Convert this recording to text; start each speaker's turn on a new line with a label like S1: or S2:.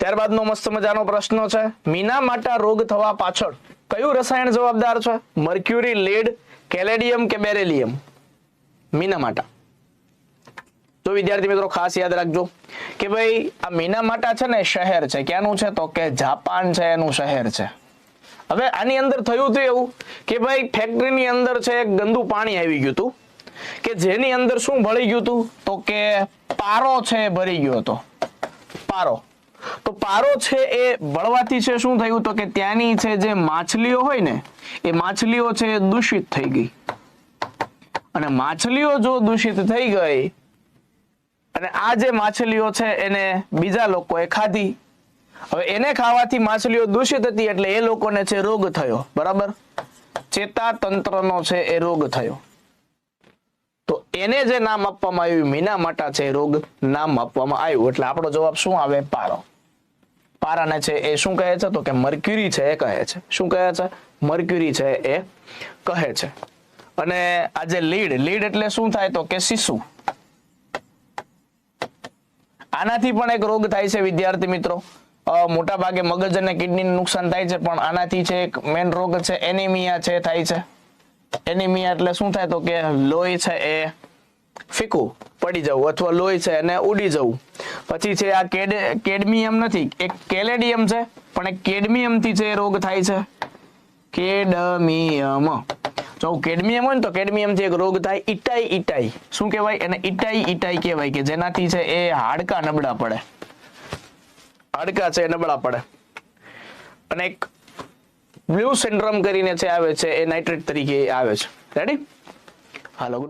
S1: ત્યારબાદનો મસ્ત મજાનો પ્રશ્ન છે, મીનામાટા રોગ થવા પાછળ કયું રસાયણ જવાબદાર છે? મર્ક્યુરી, લેડ, કેલેડિયમ કે બેરેલિયમ? મીનામાટા. તો વિદ્યાર્થી મિત્રો ખાસ યાદ રાખજો કે ભાઈ આ મીનામાટા છે ને શહેર છે, ક્યાંનું છે? તો કે જાપાન છે એનું શહેર છે. હવે આની અંદર થયું હતું એવું કે ભાઈ ફેક્ટરીની અંદર છે એક ગંદુ પાણી આવી ગયું હતું કે જેની અંદર શું ભળી ગયું હતું? તો કે પારો છે ભરી ગયો હતો. પારો. તો પારો છે એ બળવાથી છે શું થયું? તો કે ત્યાંની છે જે માછલીઓ હોય ને એ માછલીઓ છે દૂષિત થઈ ગઈ. અને માછલીઓ જો દૂષિત થઈ ગઈ અને આ જે માછલીઓ છે એને બીજા લોકોએ ખાધી. હવે એને ખાવાથી માછલીઓ દૂષિત હતી એટલે એ લોકોને છે રોગ થયો. બરાબર, ચેતાતંત્રનો છે એ રોગ થયો. તો એને જે નામ આપવામાં આવ્યું મીનામાટા છે રોગ નામ આપવામાં આવ્યું. એટલે આપણો જવાબ શું આવે? પારો. પારાને છે એ શું કહે છે? તો કે મર્ક્યુરી છે એ કહે છે. શું કહે છે? મર્ક્યુરી છે એ કહે છે. અને આ જે લીડ એટલે શું થાય? તો કે શીશુ. આનાથી પણ એક રોગ થાય છે વિદ્યાર્થી મિત્રો. મોટા ભાગે મગજ અને કિડની નુકસાન થાય છે, પણ આનાથી છે એક મેઇન રોગ છે એનિમિયા છે થાય છે. એનિમિયા એટલે શું થાય? તો કે લોહી છે એ ફીકું પડી જવું અથવા લોહી છે એને ઉડી જવું. પછી છે આ કેડમિયમ નથી, એક કેલેડિયમ છે, પણ એક કેડમિયમ થી છે રોગ થાય છે. કેડમિયમ. જો કેડમિયમ હોય ને તો કેડમિયમ થી એક રોગ થાય ઇટાઈ. શું કહેવાય એને? ઇટાઈ કહેવાય કે જેનાથી છે એ હાડકા નબળા પડે. હાડકા છે નબળા પડે. અને એક બ્લુ સિન્ડ્રોમ કરીને છે આવે છે એ નાઇટ્રેટ તરીકે આવે છે. રેડી? હાલો.